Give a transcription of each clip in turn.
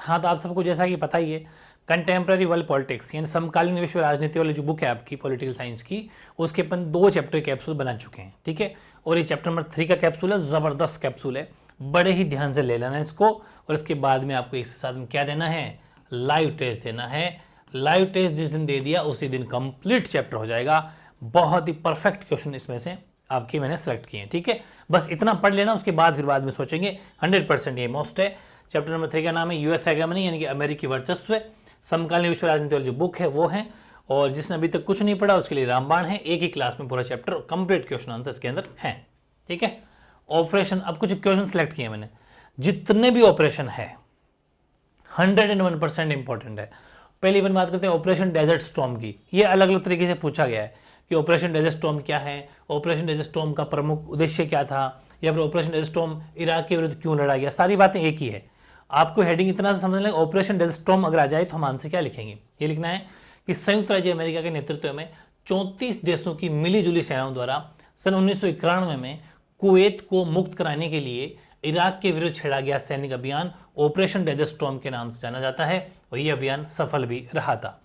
हाँ, तो आप सबको जैसा कि पता ही है, कंटेम्प्रेरी वर्ल्ड पॉलिटिक्स यानी समकालीन विश्व राजनीति वाली जो बुक है आपकी पॉलिटिकल साइंस की, उसके अपन 2 चैप्टर कैप्सूल बना चुके हैं, ठीक है। और ये चैप्टर नंबर 3 का कैप्सूल है, ज़बरदस्त कैप्सूल है, बड़े ही ध्यान से ले लेना इसको। और इसके बाद में आपको इसके साथ में क्या देना है, लाइव टेस्ट देना है। लाइव टेस्ट जिस दिन दे दिया उसी दिन कंप्लीट चैप्टर हो जाएगा। बहुत ही परफेक्ट क्वेश्चन इसमें से आपके मैंने सेलेक्ट किए हैं, ठीक है। बस इतना पढ़ लेना, उसके बाद फिर बाद में सोचेंगे। 100% ये मोस्ट है। चैप्टर नंबर 3 का नाम है यूएस हेगेमनी यानी कि अमेरिकी वर्चस्व। समकालीन विश्व राजनीति वाली जो बुक है वो है। और जिसने अभी तक कुछ नहीं पढ़ा उसके लिए रामबाण है, एक ही क्लास में पूरा चैप्टर कंप्लीट क्वेश्चन आंसर इसके अंदर है, ठीक है। ऑपरेशन, अब कुछ क्वेश्चन सेलेक्ट किए मैंने, जितने भी ऑपरेशन है 101% इंपॉर्टेंट है। पहली बार बात करते हैं ऑपरेशन डेजर्ट स्टॉर्म की। ये अलग अलग तरीके से पूछा गया है कि ऑपरेशन डेजर्ट स्टॉर्म क्या है, ऑपरेशन डेजर्ट स्टॉर्म का प्रमुख उद्देश्य क्या था, या फिर ऑपरेशन डेजर्ट स्टॉर्म इराक के विरुद्ध क्यों लड़ा गया। सारी बातें एक ही है। आपको हेडिंग इतना से समझ लें, ऑपरेशन डेजर्ट स्टॉर्म अगर आ जाए तो हम आंसर क्या लिखेंगे, ये लिखना है कि संयुक्त राज्य अमेरिका के नेतृत्व में 34 देशों की मिलीजुली सेनाओं द्वारा सन 1991 में कुवैत को मुक्त कराने के लिए इराक के विरुद्ध छेड़ा गया सैनिक अभियान ऑपरेशन डेजर्ट स्टॉर्म के नाम से जाना जाता है। और यह अभियान सफल भी रहा था।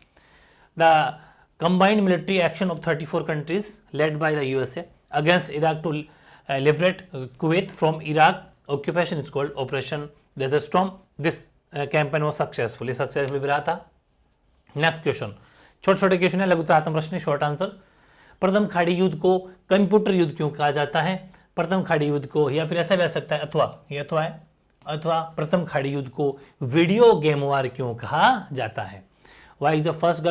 The combined military action of 34 countries led by the USA against Iraq to liberate Kuwait from Iraq occupation is called Operation Desert Storm. This campaign was successful भी रहा था। नेक्स्ट क्वेश्चन, छोटे छोटे क्वेश्चन है, लघुतात्मक प्रश्न, शॉर्ट आंसर। प्रथम खाड़ी युद्ध को कंप्यूटर युद्ध क्यों कहा जाता है। प्रथम खाड़ी युद्ध को, या फिर ऐसा भी आ सकता है अथवा, ये अथवा है, अथवा प्रथम खाड़ी युद्ध को वीडियो गेम वार क्यों कहा जाता है। Why is the first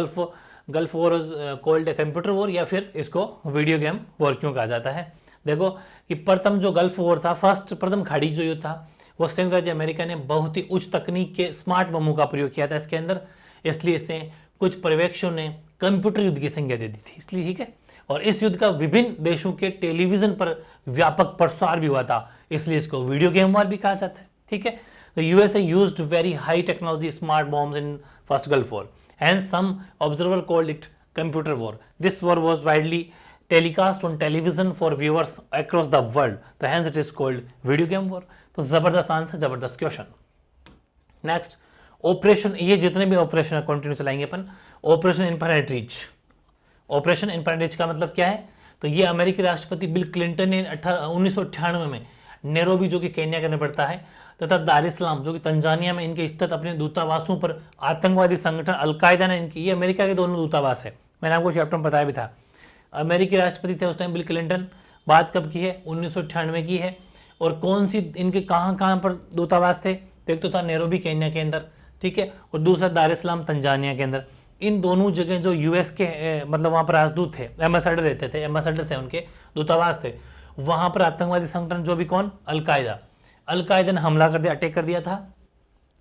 Gulf War called a computer war, या फिर इसको वीडियो गेम वॉर क्यों कहा जाता है। देखो कि प्रथम जो गल्फ वॉर था, फर्स्ट प्रथम खाड़ी जो युद्ध था, वो संयुक्त राज्य अमेरिका ने बहुत ही उच्च तकनीक के स्मार्ट बमों का प्रयोग किया था इसके अंदर, इसलिए इसे कुछ पर्यवेक्षकों ने कंप्यूटर युद्ध की संज्ञा दे दी थी, इसलिए, ठीक है। और इस युद्ध का विभिन्न देशों के टेलीविजन पर व्यापक प्रसार भी हुआ था, इसलिए इसको वीडियो गेम वॉर भी कहा जाता है, ठीक है। The USA used very high technology smart bombs in first Gulf War, and some observer called it computer war. This war was widely telecast on television for viewers across the world, so hence it is called video game war. तो जबरदस्त answer, जबरदस्त question. Next, operation, ये जितने भी operation है continue चलाएंगे अपन। Operation infinite reach, operation infinite reach का मतलब क्या है, तो ये अमेरिकी राष्ट्रपति बिल क्लिंटन ने 1998 में नैरोबी जो कि केन्या के अंदर पड़ता है, तथा दार इस्लाम जो कि तंजानिया में इनके स्थित अपने दूतावासों पर आतंकवादी संगठन अलकायदा ने इनकी, ये अमेरिका के दोनों दूतावास है, मैंने आपको चैप्टर में बताया भी था। अमेरिकी राष्ट्रपति थे उस टाइम बिल क्लिंटन। बात कब की है, 1998 की है। और कौन सी इनके कहाँ कहाँ पर दूतावास थे, तो एक तो था नैरोबी केन्या के अंदर, ठीक है, और दूसरा दार इस्लाम तंजानिया के अंदर। इन दोनों जगह जो यूएस के मतलब वहाँ पर राजदूत थे, एम्बेसडर रहते थे, एम्बेसडर थे उनके, दूतावास थे, वहाँ पर आतंकवादी संगठन जो भी कौन, अलकायदा ने हमला कर दिया, अटैक कर दिया था।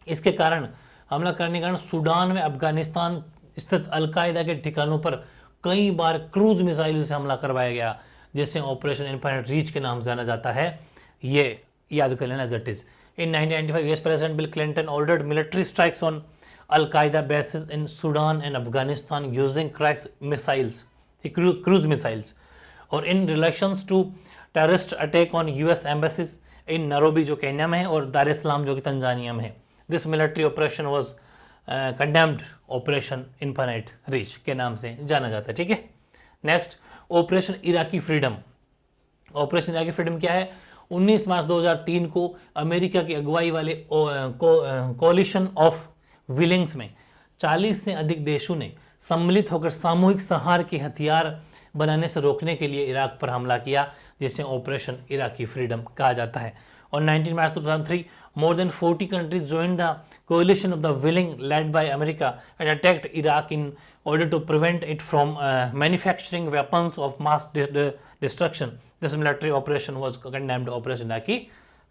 इसके कारण, हमला करने के कारण सूडान में अफगानिस्तान स्थित अलकायदा के ठिकानों पर कई बार क्रूज मिसाइलों से हमला करवाया गया, जिसे ऑपरेशन इनफिनिट रीच के नाम से जाना जाता है। ये याद कर लेना, that is in 1995 US president Bill Clinton ordered military strikes on Al Qaeda bases in Sudan and Afghanistan using cruise missiles. और in relations to terrorist attack on US embassies in Nairobi जो केन्या में है और दार इस्लाम जो कि तंजानिया में है। This military operation was condemned operation infinite reach के नाम से जाना जाता है, ठीक है। Next, operation Iraqi Freedom. Operation Iraqi freedom क्या है, 19 मार्च 2003 को अमेरिका की अगुवाई वाले कोलिशन ऑफ विलिंग्स में 40 से अधिक देशों ने सम्मिलित होकर सामूहिक संहार के हथियार बनाने से रोकने के लिए इराक पर हमला किया, जिसे ऑपरेशन इराकी फ्रीडम कहा जाता है। और 19 March 2003 more than 40 countries join the coalition of the willing led by America and attacked Iraq in order to prevent it from manufacturing weapons of mass destruction. This military operation was condemned Operation Iraqi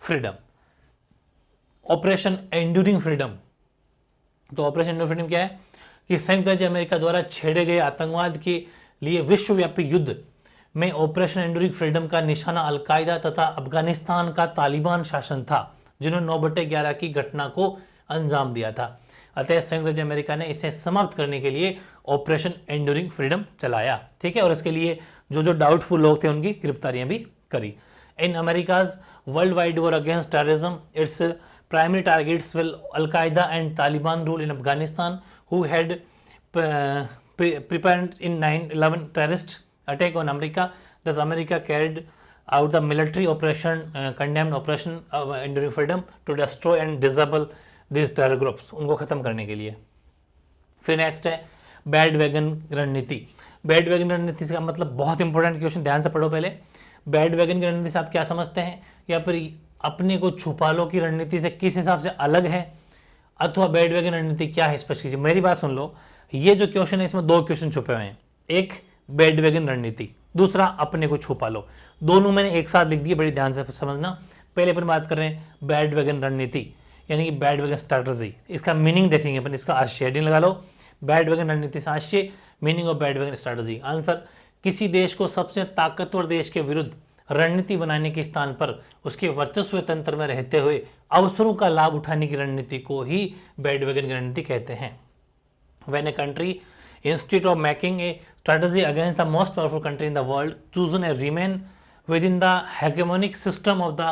Freedom. Operation Enduring Freedom, तो Operation Enduring Freedom क्या है कि संयुक्त राज्य America द्वारा छेड़े गए आतंकवाद के लिए विश्वव्यापी युद्ध में ऑपरेशन एंड्यूरिंग फ्रीडम का निशाना अलकायदा तथा अफगानिस्तान का तालिबान शासन था, जिन्होंने 9/11 की घटना को अंजाम दिया था। अतः संयुक्त राज्य अमेरिका ने इसे समाप्त करने के लिए ऑपरेशन एंड्यूरिंग फ्रीडम चलाया, ठीक है। और इसके लिए जो जो डाउटफुल लोग थे उनकी गिरफ्तारियां भी करी। In America's world wide war against terrorism its Primary targets will Al-Qaeda and Taliban rule in Afghanistan, who had prepared in 9/11 terrorist attack on America. Thus, America carried out the military operation, condemned operation Enduring Freedom to destroy and disable these terror groups. उनको खत्म करने के लिए. फिर next है bad wagon रणनीति. Bad wagon रणनीति का मतलब बहुत इंपॉर्टेंट क्वेश्चन, ध्यान से पढ़ो पहले. बैड वैगन की रणनीति से आप क्या समझते हैं, या फिर अपने को छुपा लो की रणनीति से किस हिसाब से अलग है, अथवा बैड वैगन रणनीति क्या है, स्पष्ट कीजिए. मेरी बात सुन लो, ये जो क्वेश्चन है इसमें दो क्वेश्चन छुपे हुए हैं. एक बैड वैगन रणनीति, दूसरा अपने को छुपा लो. दोनों मैंने एक साथ लिख दिए, बड़ी ध्यान से समझना. पहले अपन बात कर रहे हैं बैड वैगन रणनीति, यानी कि बैड वैगन स्ट्रैटेजी. इसका मीनिंग देखेंगे अपन, इसका आशय हेडिंग लगा लो, बैड वैगन रणनीति से आशय, meaning of bad wagon strategy. Answer, किसी देश को सबसे ताकतवर देश के विरुद्ध रणनीति बनाने के स्थान पर उसके वर्चस्व तंत्र में रहते हुए अवसरों का लाभ उठाने की रणनीति को ही बैड वैगन की रणनीति कहते हैं. When a country instead of making a strategy against the most powerful country in the world chosen a remain within the hegemonic system of the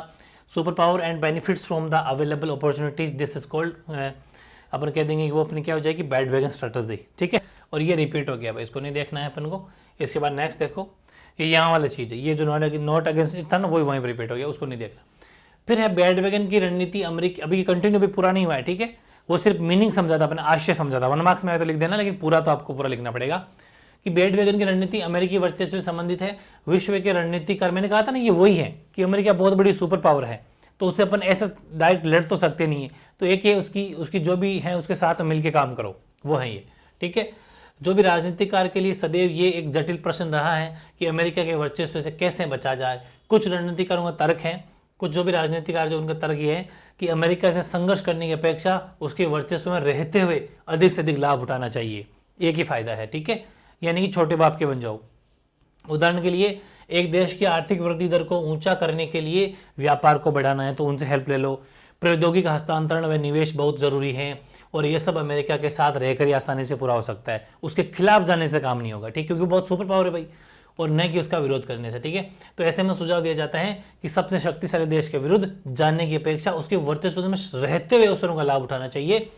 superpower and benefits from the available opportunities, this is called अपन कह देंगे कि वो अपनी क्या हो जाएगी, bad wagon strategy. ठीक है, और ये रिपीट हो गया भाई, इसको नहीं देखना है अपन को. इसके बाद नेक्स्ट देखो, ये यहाँ वाली चीज़ है, ये जो नॉट अगेंस्ट था ना, वही वहीं पर रिपीट हो गया, उसको नहीं देखना. फिर है बैड वैगन की रणनीति अमेरिका. अभी कंटिन्यू भी पूरा नहीं हुआ है, ठीक है, वो सिर्फ मीनिंग समझा था, अपने आशय समझा था. 1 मार्क्स में आए तो लिख देना, लेकिन पूरा तो आपको पूरा लिखना पड़ेगा. कि बैड वैगन की रणनीति अमेरिकी वर्चस्व से संबंधित है. विश्व के रणनीतिकार, मैंने कहा था ना, ये वही है कि अमेरिका बहुत बड़ी सुपर पावर है, तो उससे अपन ऐसा डायरेक्ट लड़ तो सकते नहीं है. तो एक ये उसकी जो भी है उसके साथ मिलकर काम करो, वो है ये. ठीक है, जो भी राजनीतिकार के लिए सदैव ये एक जटिल प्रश्न रहा है कि अमेरिका के वर्चस्व से कैसे बचा जाए. कुछ रणनीतिकारों का तर्क है, कुछ जो भी राजनीतिकार जो उनका तर्क ये है कि अमेरिका से संघर्ष करने की अपेक्षा उसके वर्चस्व में रहते हुए अधिक से अधिक लाभ उठाना चाहिए. एक ही फायदा है. ठीक है, यानी कि छोटे बाप के बन जाओ. उदाहरण के लिए, एक देश की आर्थिक वृद्धि दर को ऊंचा करने के लिए व्यापार को बढ़ाना है तो उनसे हेल्प ले लो. प्रौद्योगिक हस्तांतरण व निवेश बहुत जरूरी है, और ये सब अमेरिका के साथ रहकर ही आसानी से पूरा हो सकता है. उसके खिलाफ जाने से काम नहीं होगा. ठीक, क्योंकि बहुत सुपर पावर है भाई, और न कि उसका विरोध करने से. ठीक है, तो ऐसे में सुझाव दिया जाता है कि सबसे शक्तिशाली देश के विरुद्ध जानने की अपेक्षा उसके वर्चस्व में रहते हुए अवसरों का लाभ उठाना चाहिए.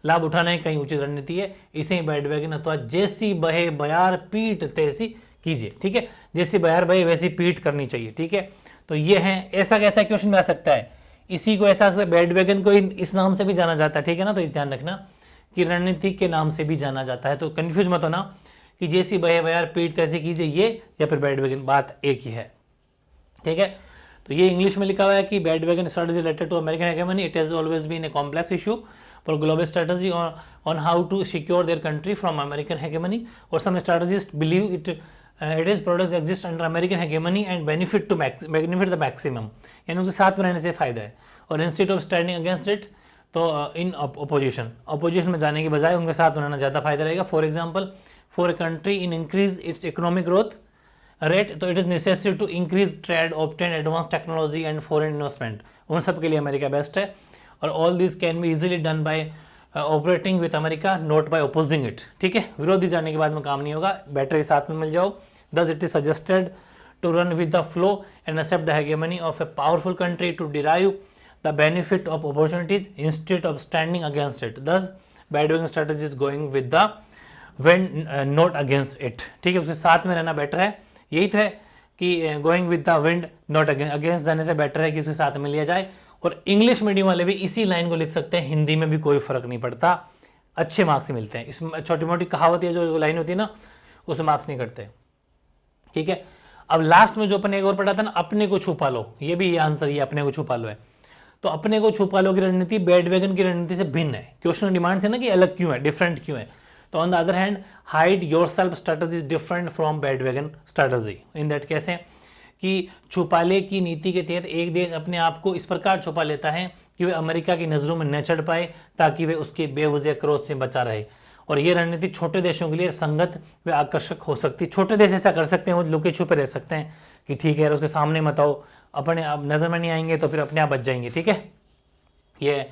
लाभ उठाना ही कहीं उचित रणनीति है. इसे ही बैड वैगन अथवा जैसी बहे बयार पीठ तैसी कीजिए. ठीक है, जैसी बयार बहे वैसी पीठ करनी चाहिए. ठीक है, तो ये है. ऐसा कैसा क्वेश्चन में आ सकता है, इसी को ऐसा बैड वैगन को इस नाम से भी जाना जाता है. ठीक है ना, तो ध्यान रखना कि रणनीति के नाम से भी जाना जाता है, तो कंफ्यूज मत होना कि जैसी बहे बयार पीठ तैसी कीजिए ये या फिर बैड वैगन, बात एक ही है. ठीक है, तो ये इंग्लिश में लिखा हुआ है कि bandwagon strategy related to American hegemony. It has always been a complex issue for global strategy on how to secure their country from American hegemony, और some strategists believe it is products exist under American hegemony and benefit the maximum, यानी उनके साथ में रहने से फायदा है. और instead of standing against it, तो इन अपोजिशन में जाने के बजाय उनके साथ बनाना ज़्यादा फायदा रहेगा. For example, for a country in increase its economic growth rate, तो it is necessary to increase trade, obtain advance technology and foreign investment. उन सब के लिए अमेरिका बेस्ट है. और all this can be easily done by operating with America, not by opposing it. ठीक है, विरोधी जाने के बाद में काम नहीं होगा, बेटर साथ में मिल जाओ. Thus it is suggested to run with the flow and accept the hegemony of a powerful country to derive the benefit of opportunities instead of standing against it. Thus, bad waiting strategy is going with the wind, not against it. ठीक है, उसके साथ में रहना better है. यही तो है कि going with the wind, not against जाने से बेटर है कि उसके साथ में लिया जाए. और इंग्लिश मीडियम वाले भी इसी लाइन को लिख सकते हैं, हिंदी में भी कोई फर्क नहीं पड़ता, अच्छे मार्क्स मिलते हैं. इसमें छोटी मोटी कहावत या जो लाइन होती है ना, उसमें मार्क्स नहीं करते. ठीक है, अब लास्ट में जो अपन एक और पढ़ा था ना, अपने को छुपा लो, ये भी ये आंसर ये अपने को छुपा लो है. तो अपने को छुपा लो की रणनीति बैड वैगन की रणनीति से भिन्न है. क्वेश्चन डिमांड है ना कि अलग क्यों है, डिफरेंट क्यों है. तो on the other hand, hide yourself strategy is different from bad wagon strategy. In that कैसे कि छुपाले की नीति के तहत एक देश अपने आप को इस प्रकार छुपा लेता है कि वे अमेरिका की नज़रों में न चढ़ पाए, ताकि वे उसके बेवजह क्रोध से बचा रहे. और ये रणनीति छोटे देशों के लिए संगत व आकर्षक हो सकती है. छोटे देश ऐसा कर सकते हैं, वो लुके छुपे रह सकते हैं कि ठीक है उसके सामने मत आओ, अपने आप नज़र में नहीं आएंगे तो फिर अपने आप बच जाएंगे. ठीक है, ये.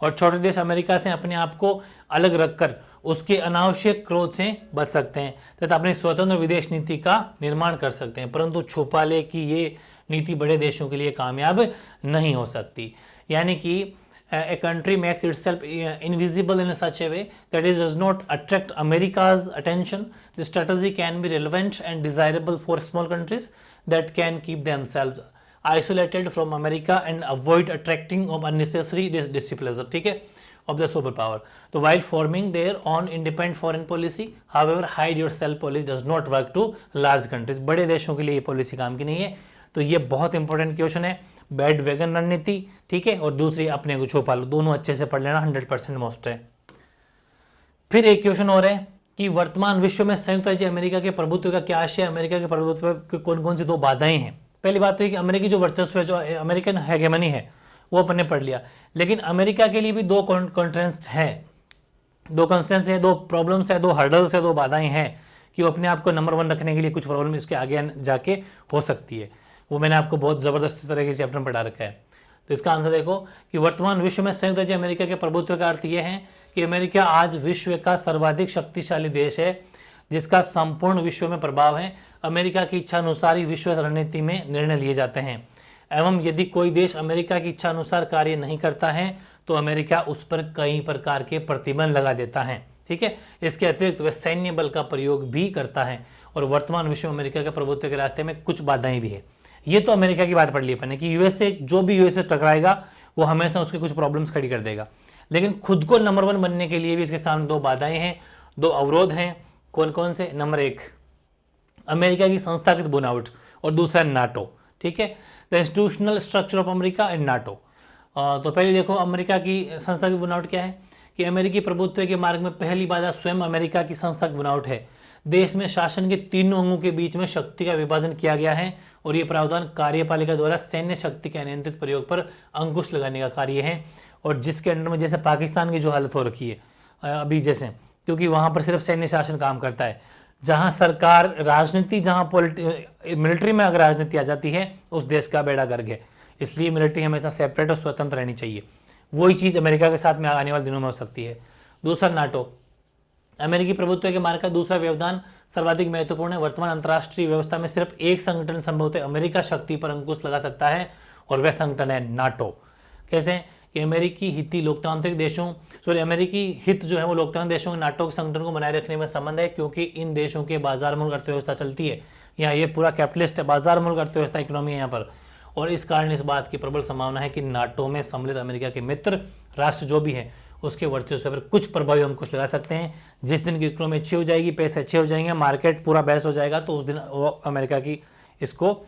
और छोटे देश अमेरिका से अपने आप को अलग रखकर उसके अनावश्यक क्रोध से बच सकते हैं तथा अपनी स्वतंत्र विदेश नीति का निर्माण कर सकते हैं. परंतु छुपा ले कि ये नीति बड़े देशों के लिए कामयाब नहीं हो सकती. यानी कि a country makes itself invisible in such a way that it does not attract America's attention. The strategy can be relevant and desirable for small countries that can keep themselves isolated from America and avoid attracting of unnecessary displeasure, ठीक है, of the superpower. So while forming their own independent foreign policy, however, hide yourself policy does not work to large countries. बड़े देशों के लिए ये policy काम की नहीं है. तो ये बहुत इंपॉर्टेंट क्वेश्चन है. बैड वेगन रणनीति, ठीक है, और दूसरी अपने को छुपा लो. दोनों अच्छे से पढ़ लेना, 100% मोस्ट है. फिर एक क्वेश्चन और है कि वर्तमान विश्व में संयुक्त राज्य अमेरिका के प्रभुत्व का क्या आशय है. अमेरिका के प्रभुत्व की कौन कौन सी दो बाधाएं हैं. पहली बात तो है कि अमेरिकी जो वर्चस्व है, जो अमेरिकन हेगेमनी है, वो अपन ने पढ़ लिया. लेकिन अमेरिका के लिए भी दो कंस्ट्रेंट्स हैं, दो प्रॉब्लम्स है, दो हर्डल्स है, दो बाधाएं हैं कि वो अपने आप को नंबर 1 रखने के लिए कुछ प्रॉब्लम इसके आगे जाके हो सकती है. वो मैंने आपको बहुत ज़बरदस्त तरीके से चैप्टर में पढ़ा रखा है. तो इसका आंसर देखो कि वर्तमान विश्व में संयुक्त राज्य अमेरिका के प्रभुत्व का अर्थ ये है कि अमेरिका आज विश्व का सर्वाधिक शक्तिशाली देश है जिसका संपूर्ण विश्व में प्रभाव है. अमेरिका की इच्छा अनुसार ही विश्व रणनीति में निर्णय लिए जाते हैं एवं यदि कोई देश अमेरिका की इच्छा अनुसार कार्य नहीं करता है तो अमेरिका उस पर कई प्रकार के प्रतिबंध लगा देता है, ठीक है. इसके अतिरिक्त वह सैन्य बल का प्रयोग भी करता है और वर्तमान विश्व में अमेरिका के प्रभुत्व के रास्ते में कुछ बाधाएं भी है. ये तो अमेरिका की बात पढ़ ली अपन कि यूएसए, जो भी यूएसए टकराएगा वो हमेशा उसके कुछ प्रॉब्लम्स खड़ी कर देगा. लेकिन खुद को नंबर 1 बनने के लिए भी इसके सामने दो बाधाएं हैं, दो अवरोध हैं. कौन कौन से. नंबर 1 अमेरिका की संस्थागत बुनावट और दूसरा नाटो, ठीक है. The institutional structure of America and NATO. तो पहले देखो अमेरिका की संस्थागत बुनावट क्या है कि अमेरिकी प्रभुत्व के मार्ग में पहली बाधा स्वयं अमेरिका की संस्थागत बुनावट है. देश में शासन के तीनों अंगों के बीच में शक्ति का विभाजन किया गया है और ये प्रावधान कार्यपालिका द्वारा सैन्य शक्ति के अनियंत्रित प्रयोग पर अंकुश लगाने का कार्य है. और जिसके अंडर में जैसे पाकिस्तान की जो हालत हो रखी है अभी जैसे, क्योंकि वहाँ पर सिर्फ सैन्य शासन काम करता है. जहाँ सरकार राजनीति, जहाँ मिलिट्री में अगर राजनीति आ जाती है उस देश का बेड़ा गर्क है. इसलिए मिलिट्री हमेशा सेपरेट और स्वतंत्र रहनी चाहिए. वही चीज़ अमेरिका के साथ में आने वाले दिनों में हो सकती है. दूसरा नाटो. अमेरिकी प्रभुत्व के मार्ग का दूसरा व्यवधान सर्वाधिक महत्वपूर्ण है. वर्तमान अंतर्राष्ट्रीय व्यवस्था में सिर्फ एक संगठन संभवतः अमेरिका शक्ति पर अंकुश लगा सकता है और वह संगठन है नाटो. कैसे कि अमेरिकी हिती लोकतांत्रिक देशों अमेरिकी हित जो है वो लोकतांत्रिक देशों के नाटो के संगठन को बनाए रखने में संबंध है, क्योंकि इन देशों के बाजार मूलक अर्थव्यवस्था चलती है. यहाँ ये पूरा कैपिटलिस्ट है, बाजार मूलक अर्थव्यवस्था इकोनॉमी है यहाँ पर. और इस कारण इस बात की प्रबल संभावना है कि नाटो में सम्मिलित अमेरिका के मित्र राष्ट्र जो भी हैं उसके वर्चस्व पर कुछ प्रभावी अंकुश लगा सकते हैं. जिस दिन की इकोनॉमी अच्छी हो जाएगी, पैसे अच्छे हो जाएंगे, मार्केट पूरा बेस्ट हो जाएगा, तो उस दिन वो अमेरिका की इसको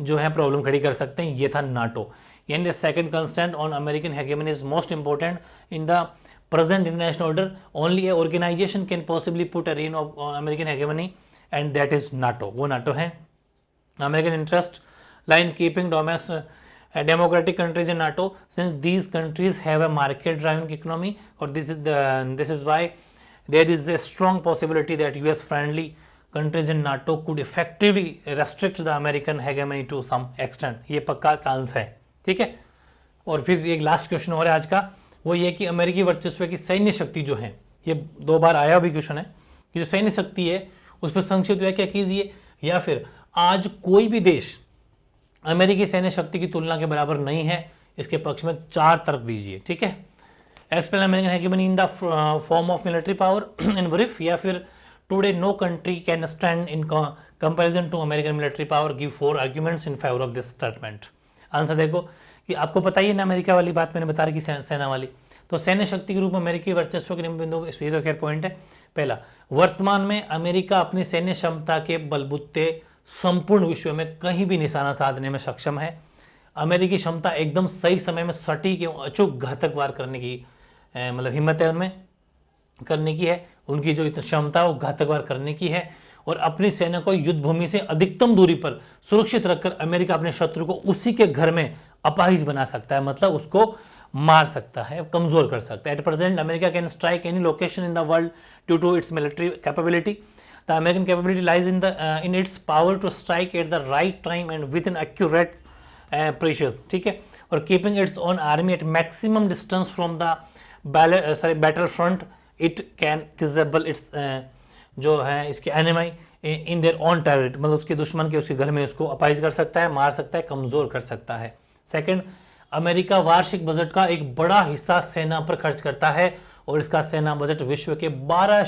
जो है प्रॉब्लम खड़ी कर सकते हैं. ये था नाटो. यानी the second constant on American hegemony is most important in the present international order. Only a organization can possibly put a reign on American hegemony, and that is NATO. वो NATO है. American interest lie in keeping democratic countries in NATO, since these countries have a market-driven economy, or this is why there is a strong possibility that US-friendly countries in NATO could effectively restrict the American hegemony to some extent. ये पक्का chance है, ठीक है. और फिर एक last question हो रहा है आज का, वो ये कि अमेरिकी वर्चस्व की सैन्य शक्ति जो है, ये 2 बार आया भी क्वेश्चन है कि जो सैन्य शक्ति है उस पर संक्षिप्त व्याख्या कीजिए, या फिर आज कोई भी देश अमेरिकी सैन्य शक्ति की तुलना के बराबर नहीं है, इसके पक्ष में 4 तर्क दीजिए, ठीक है. Explain American hegemony in the form of military power in brief, या फिर today no country can stand in comparison to American military power, give 4 arguments in favour of this statement. Answer देखो कि आपको पता ही है ना, अमेरिका वाली बात मैंने बता रही कि सेना वाली. तो सैन्य शक्ति के रूप में अमेरिकी वर्चस्व के निम्न बिंदु इस तो खैर पॉइंट है. पहला, वर्तमान में अमेरिका अपनी सैन्य क्षमता के बलबूते संपूर्ण विश्व में कहीं भी निशाना साधने में सक्षम है. अमेरिकी क्षमता एकदम सही समय में सटीक एवं अचूक घातक वार करने की मतलब हिम्मत है उनमें करने की है. उनकी जो क्षमता वो घातक वार करने की है, और अपनी सेना को युद्ध भूमि से अधिकतम दूरी पर सुरक्षित रखकर अमेरिका अपने शत्रु को उसी के घर में अपाहिज बना सकता है, मतलब उसको मार सकता है, कमजोर कर सकता है. At present America can strike any location in the world due to its military capability. The American capability lies in its power to strike at the right time and with an accurate precious, ठीक है. और keeping its own army at maximum distance from the battle front, it can disable its जो है इसके enemy in their own territory, मतलब उसके दुश्मन के उसके घर में उसको अपाइज कर सकता है, मार सकता है, कमजोर कर सकता है. सेकंड, अमेरिका वार्षिक बजट का एक बड़ा हिस्सा सेना पर खर्च करता है और इसका सेना बजट विश्व के 12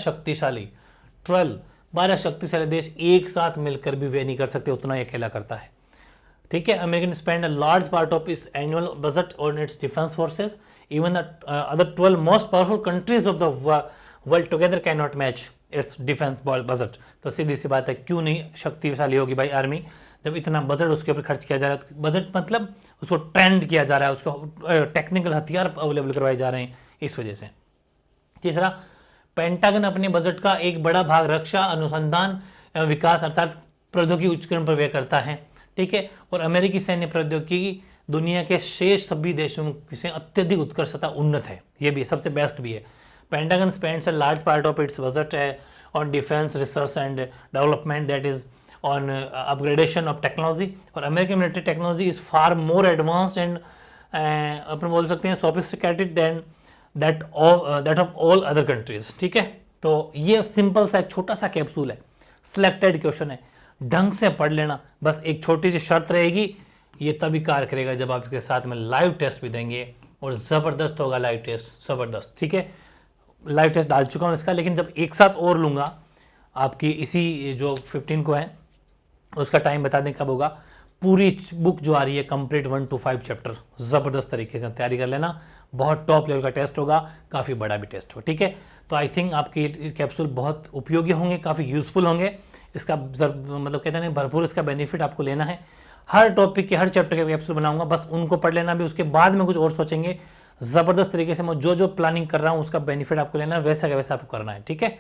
शक्तिशाली देश एक साथ मिलकर भी वे नहीं कर सकते, उतना ही अकेला करता है। ठीक है, American spend a large part of his annual budget on its defence forces, even other 12 most powerful countries of the world together can not match its defence budget. तो सीधी सी बात है, क्यों नहीं शक्तिशाली होगी भाई आर्मी, जब इतना बजट उसके ऊपर खर्च किया जा रहा है। बजट मतलब उसको ट्रेंड किया जा रहा है, उसको टेक्निकल हथियार अवेलेबल करवाए जा रहे हैं, इस वजह से। तीसरा, पेंटागन अपने बजट का एक बड़ा भाग रक्षा अनुसंधान एवं विकास अर्थात प्रौद्योगिकी उच्चकरण पर व्यय करता है। ठीक है, और अमेरिकी सैन्य प्रौद्योगिकी दुनिया के शेष सभी देशों से अत्यधिक उत्कृष्ट तथा उन्नत है, ये भी सबसे बेस्ट भी है। Pentagon spends a large part of its budget on defence research and development, that is on upgradation of technology, और American military technology is far more advanced and अपन बोल सकते हैं sophisticated than that of all other countries. ठीक है, तो ये simple सा एक छोटा सा कैप्सूल है, सिलेक्टेड क्वेश्चन है, ढंग से पढ़ लेना। बस एक छोटी सी शर्त रहेगी, ये तभी कार्य करेगा जब आप इसके साथ में लाइव टेस्ट भी देंगे, और ज़बरदस्त होगा लाइव टेस्ट, ज़बरदस्त। ठीक है, लाइव टेस्ट डाल चुका हूँ इसका, लेकिन जब एक साथ और लूँगा आपकी इसी जो 15 को है उसका टाइम बता दें कब होगा। पूरी बुक जो आ रही है कंप्लीट 1 to 5 चैप्टर ज़बरदस्त तरीके से तैयारी कर लेना, बहुत टॉप लेवल का टेस्ट होगा, काफ़ी बड़ा भी टेस्ट होगा। ठीक है, तो आई थिंक आपके कैप्सूल बहुत उपयोगी होंगे, काफ़ी यूजफुल होंगे। इसका मतलब कहते हैं भरपूर इसका बेनिफिट आपको लेना है। हर टॉपिक के हर चैप्टर के कैप्सूल बनाऊंगा, बस उनको पढ़ लेना भी, उसके बाद में कुछ और सोचेंगे। ज़बरदस्त तरीके से मैं जो प्लानिंग कर रहा हूँ उसका बेनिफिट आपको लेना है, वैसा का वैसा आपको करना है। ठीक है।